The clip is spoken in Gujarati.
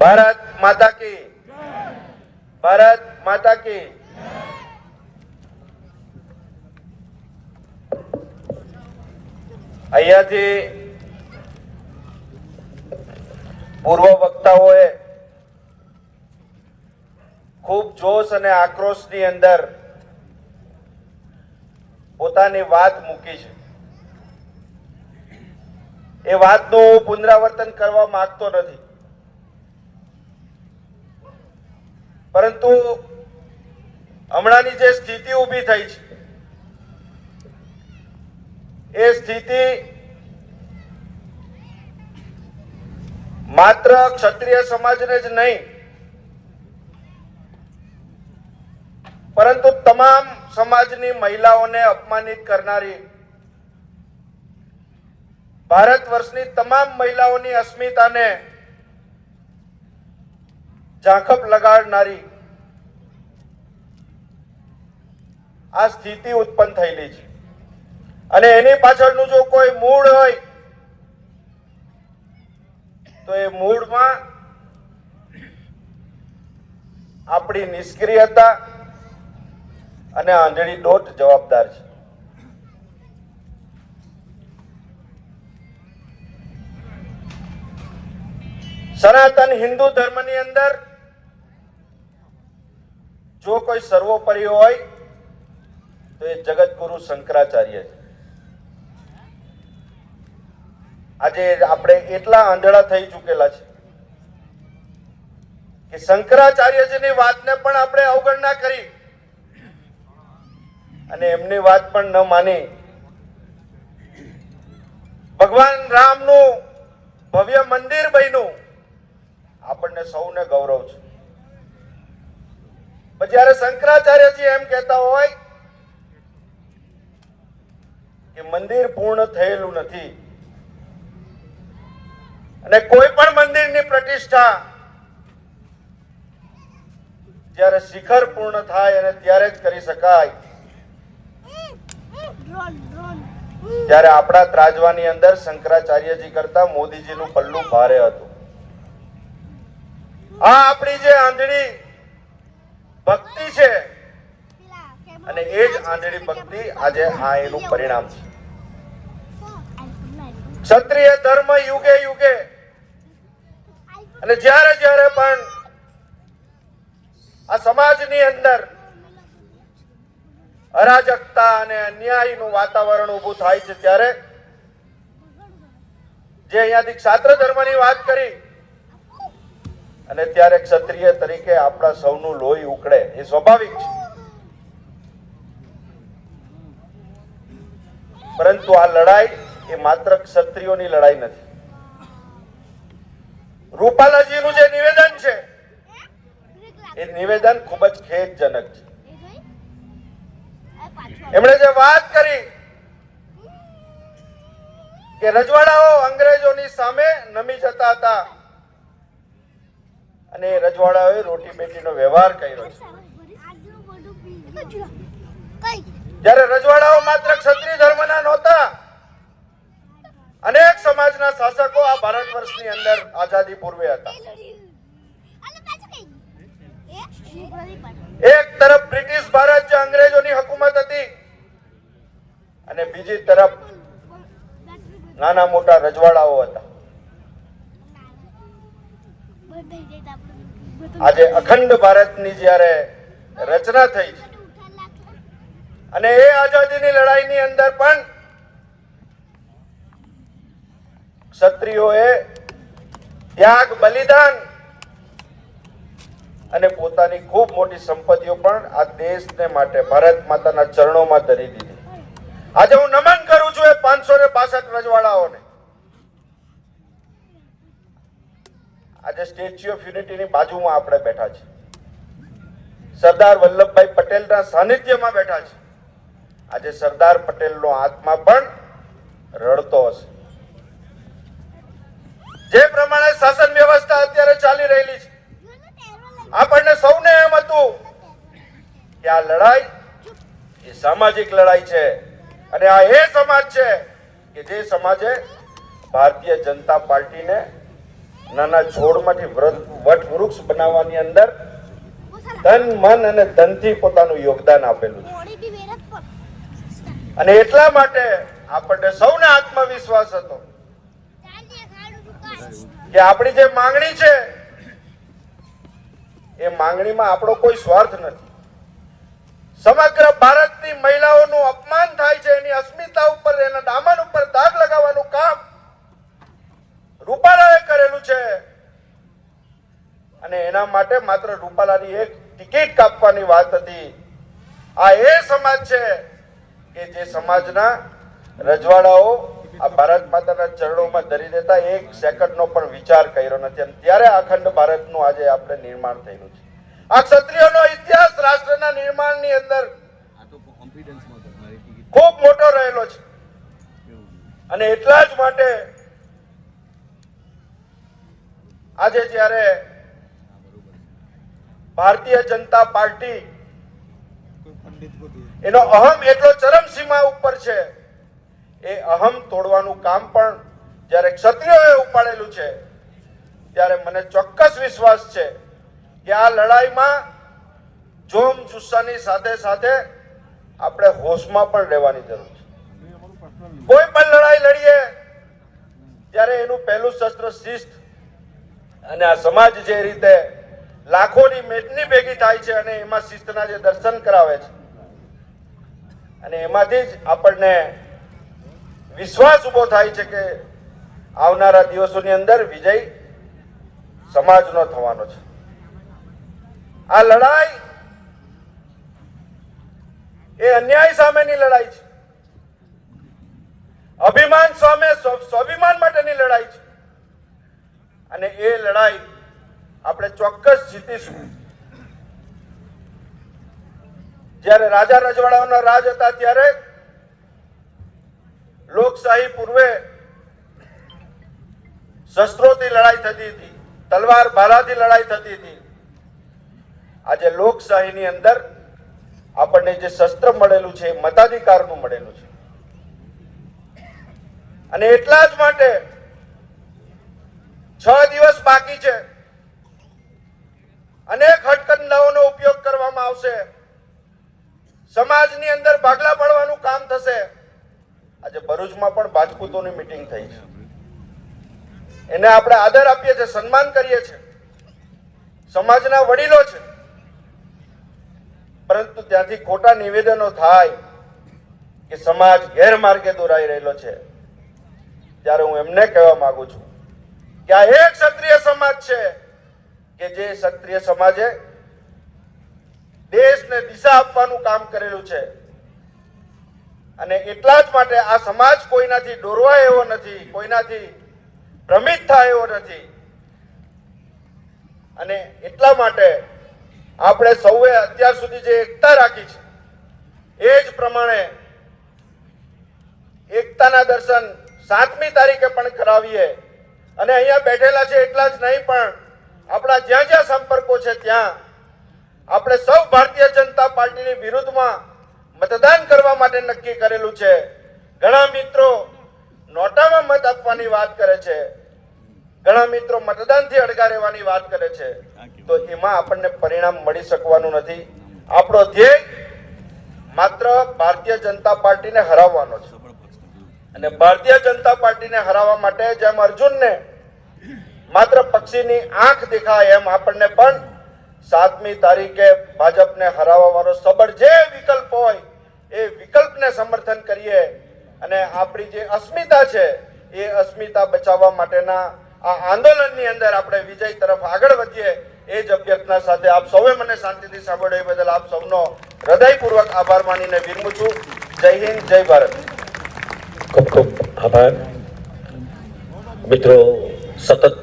ભારત માતા કી, ભારત માતા કી. અહીંયાથી પૂર્વ વક્તાઓએ ખૂબ જોશ અને આક્રોશની અંદર પોતાની વાત મૂકી છે. એ વાતનું હું પુનરાવર્તન કરવા માંગતો નથી, પરંતુ હમણાંની જે સ્થિતિ ઊભી થઈ છે એ સ્થિતિ માત્ર ક્ષત્રિય સમાજને જ નહીં, પરંતુ તમામ સમાજની મહિલાઓને અપમાનિત કરનારી, ભારત વર્ષની તમામ મહિલાઓની અસ્મિતાને ઝાંખપ લગાડનારી આ સ્થિતિ ઉત્પન્ન થયેલી છે. અને એની પાછળનું જો કોઈ મૂળ હોય તો એ મૂળમાં આપણી નિષ્ક્રિયતા અને આંધળી દોટ જવાબદાર છે. સનાતન હિન્દુ ધર્મની અંદર જો કોઈ સર્વોપરી હોય તો એ જગતગુરુ શંકરાચાર્ય છે. આજે આપણે એટલા આંધળા થઈ ચૂકેલા છે કે શંકરાચાર્યજીની વાતને પણ આપણે અવગણના કરી અને એમની વાત પણ ન માની ભગવાન રામનું ભવ્ય મંદિર બન્યું, આપણને સૌને ગૌરવ છે. પણ જ્યારે શંકરાચાર્યજી એમ કહેતા હોય કે મંદિર પૂર્ણ થયેલું નથી અને કોઈ પણ મંદિરની પ્રતિષ્ઠા જ્યારે શિખર પૂર્ણ થાય અને ત્યારે જ કરી શકાય, ત્યારે આપણા ત્રાજવાની અંદર શંકરાચાર્યજી કરતા મોદીજીનું પલ્લું ભારે હતું. આ આપણી જે આંધળી ભક્તિ છે અને એ જ આંધળી ભક્તિ આજે આ એનું પરિણામ છે. ક્ષત્રિય ધર્મ યુગે યુગે અને જ્યારે જ્યારે પણ આ સમાજની અંદર અરાજકતા અને અન્યાયનું વાતાવરણ ઊભું થાય છે ત્યારે જે અહીંયાથી ક્ષાત્ર ધર્મની વાત કરી અને ત્યારે ક્ષત્રિય તરીકે આપણા સૌનું લોહી ઉકળે એ સ્વાભાવિક છે. પરંતુ આ લડાઈ એ માત્ર ક્ષત્રિયોની લડાઈ નથી. રૂપાલાજીનું જે નિવેદન છે એ નિવેદન ખૂબ જ ખેદજનક છે. એમણે જે વાત કરી કે રજવાડાઓ અંગ્રેજોની સામે નમી જતા હતા અને રજવાડાઓએ રોટી બેટીનો વ્યવહાર કર્યો છે. જ્યારે રજવાડાઓ માત્ર ક્ષત્રિય ધર્મના નહોતા, અનેક સમાજના શાસકો આ ભારત વર્ષની અંદર આઝાદી પૂર્વે હતા. એક તરફ બ્રિટિશ ભારત જે અંગ્રેજોની હુકુમત હતી અને બીજી તરફ નાના મોટા રજવાડાઓ હતા. આજે અખંડ ભારતની જ્યારે રચના થઈ છે અને એ આઝાદીની લડાઈની અંદર પણ ક્ષત્રિયોએ ત્યાગ, બલિદાન અને પોતાની ખૂબ મોટી સંપત્તિઓ પણ આ દેશને માટે ભારત માતાના ચરણોમાં ધરી દીધી. આજે હું નમન કરું છું એ 562 રજવાડાઓને. આજે સ્ટેચ્યુ ઓફ યુનિટીની બાજુમાં આપણે બેઠા છે, સરદાર વલ્લભભાઈ પટેલના સાનિધ્યમાં બેઠા છે. આજે સરદાર પટેલનો આત્મા પણ રડતો હશે. જે પ્રમાણે શાસન વ્યવસ્થા અત્યારે ચાલી રહેલી છે, આપણને સૌને એમ હતું કે આ લડાઈ એ સામાજિક લડાઈ છે અને આ એ સમાજ છે કે જે સમાજે ભારતીય જનતા પાર્ટીને નાના છોડમાંથી વટ વૃક્ષ બનાવવાની અંદર તન મન અને ધનથી પોતાનું યોગદાન આપેલું છે અને એટલા માટે આપણને સૌને આત્મવિશ્વાસ હતો કે આપણી જે માંગણી છે એ માંગણીમાં આપણો કોઈ સ્વાર્થ નથી. સમગ્ર ભારતની મહિલાઓનું અપમાન થાય છે, એની અસ્મિતા ઉપર, એના દામન ઉપર દાગ લગાવવાનું કામ રૂપાલાએ કરેલું છે અને એના માટે માત્ર રૂપાલાની એક ટિકિટ કાપવાની વાત હતી. આ એ સમાજ છે કે જે સમાજના રજવાડાઓ આ ભારત માતાના ચરણોમાં ધરી દેતા એક સેકન્ડનો પણ વિચાર કર્યો નથી અને ત્યારે અખંડ ભારતનું આજે આપણે નિર્માણ થયેલું છે. આ ક્ષત્રિયોનો ઇતિહાસ રાષ્ટ્રના નિર્માણની અંદર ખૂબ મોટો રહેલો છે અને એટલા જ માટે આજે જ્યારે ભારતીય જનતા પાર્ટી એનો અહમ એટલો ચરમસીમા ઉપર છે, એ અહમ તોડવાનું કામ પણ જ્યારે ક્ષત્રિયોએ ઉપાડેલું છે ત્યારે મને ચોક્કસ વિશ્વાસ છે કે આ લડાઈમાં જોમ જુસ્સાની સાથે સાથે આપણે હોશમાં પણ રહેવાની જરૂર છે. કોઈ પણ લડાઈ લડીએ ત્યારે એનું પહેલું શસ્ત્ર શિસ્ત અને આ સમાજ જે રીતે લાખોની મેદની ભેગી થાય છે અને એમાં શિસ્તના જે દર્શન કરાવે છે અને એમાંથી જ આપણને વિશ્વાસ ઉભો થાય છે કે આવનારા દિવસોની અંદર વિજય સમાજનો થવાનો છે. આ લડાઈ એ અન્યાય સામેની લડાઈ છે, અભિમાન સામે સ્વાભિમાન માટેની લડાઈ છે અને એ લડાઈ આપણે ચોક્કસ જીતીશું. જ્યારે રાજા રજવાડાઓના રાજ હતા ત્યારે લોકશાહી પૂર્વે શસ્ત્રોથી લડાઈ થતી હતી, તલવાર ભાલાથી લડાઈ થતી હતી. આજે લોકશાહીની અંદર આપણને જે શસ્ત્ર મળેલું છે એ મતાધિકારનું મળેલું છે અને એટલા જ માટે 6 દિવસ બાકી છે. અનેક હટકંડાઓનો ઉપયોગ કરવામાં આવશે, સમાજની અંદર ભાગલા પાડવાનું કામ થશે. આજે ભરૂચમાં પણ ભાજપૂતોની મીટિંગ થઈ છે, એને આપણે આદર આપીએ છીએ, સન્માન કરીએ છીએ, સમાજના વડીલો છે, પરંતુ ત્યાંથી ખોટા નિવેદનો થાય કે સમાજ ગેરમાર્ગે દોરાઈ રહેલો છે ત્યારે હું એમને કહેવા માંગુ છું કે આ એક ક્ષત્રિય સમાજ છે કે જે ક્ષત્રિય સમાજે દેશને દિશા આપવાનું કામ કરેલું છે અને એટલા જ માટે આ સમાજ કોઈનાથી દોરવાય એવો નથી, કોઈનાથી ભ્રમિત થાય એવો નથી અને એટલા માટે આપણે સૌએ અત્યાર સુધી જે એકતા રાખી છે એ જ પ્રમાણે એકતાના દર્શન 7મી તારીખે પણ કરાવીએ અને અહીંયા બેઠેલા છે એટલા જ નહીં પણ આપણા જ્યાં જ્યાં સંપર્કો છે ત્યાં આપણે સૌ ભારતીય જનતા પાર્ટીની વિરુદ્ધમાં મતદાન કરવા માટે નક્કી કરેલું છે. ઘણા મિત્રો નોટામાં મત આપવાની વાત કરે છે, ઘણા મિત્રો મતદાનથી અડગા રહેવાની વાત કરે છે, તો એમાં આપણને પરિણામ મળી શકવાનું નથી. આપણો ધ્યેય માત્ર ભારતીય જનતા પાર્ટીને હરાવવાનો છે અને ભારતીય જનતા પાર્ટીને હરાવવા માટે જેમ અર્જુનને માત્ર પક્ષીની આંખ દેખાય એમ આપણને પણ 7મી તારીખે ભાજપને હરાવવા વાળો સબળ જે વિકલ્પ હોય એ વિકલ્પને સમર્થન કરીએ અને આપણી જે અસ્મિતા છે એ અસ્મિતા બચાવવા માટેના આ આંદોલનની અંદર આપણે વિજય તરફ આગળ વધીએ એ જ અભ્યર્થના સાથે આપ સૌએ મને શાંતિથી સાંભળ્યો એ બદલ આપ સૌનો હૃદયપૂર્વક આભાર માનીને વિરમું છું. જય હિન્દ, જય ભારત. ખૂબ ખૂબ આભાર મિત્રો. સતત